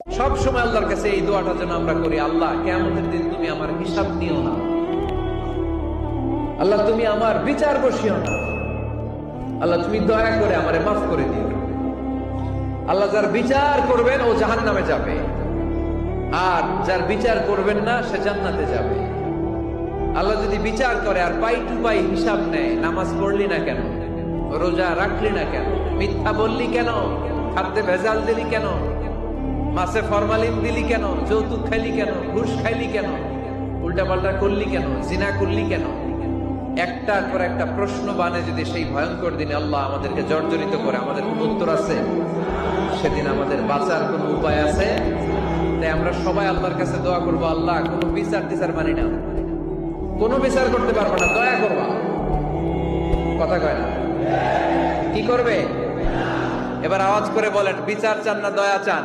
সব সময় আল্লাহর কাছে এই দোয়াটা যেন আমরা করি, আল্লাহ কিয়ামতের দিন তুমি আমার হিসাব নিও না, আল্লাহ তুমি আমার বিচার বসিও না, আল্লাহ তুমি দয়া করে আমারে মাফ করে দিও। আল্লাহ যার বিচার করবেন ও জাহান্নামে যাবে, আর যার বিচার করবেন না সে জান্নাতে যাবে। আল্লাহ যদি বিচার করে আর পাই টু পাই হিসাব নেয়, নামাজ পড়লি না কেন, রোজা রাখলি না কেন, মিথ্যা বললি কেন, খাদ্যে ভেজাল দিলি কেন, মাছে ফরমালিন দিলি কেন, যৌতুক খাইলি কেন, ঘুষ খাইলি কেন, উল্টাপাল্টা করলি কেন, জিনা করলি কেন, একটার পর একটা প্রশ্ন বানে যদি সেই ভয়ঙ্কর দিনে আল্লাহ আমাদেরকে জর্জরিত করে, আমাদের কোন উত্তর আছে? সেদিন আমাদের বাঁচার কোন উপায় আছে? তাই আমরা সবাই আল্লাহর কাছে দোয়া করবো, আল্লাহ কোনো বিচার টিচার মানি না, কোনো বিচার করতে পারবো না, দয়া করবা। কথা কয় না? কি করবে? এবার আওয়াজ করে বলেন, বিচার চান না দয়া চান?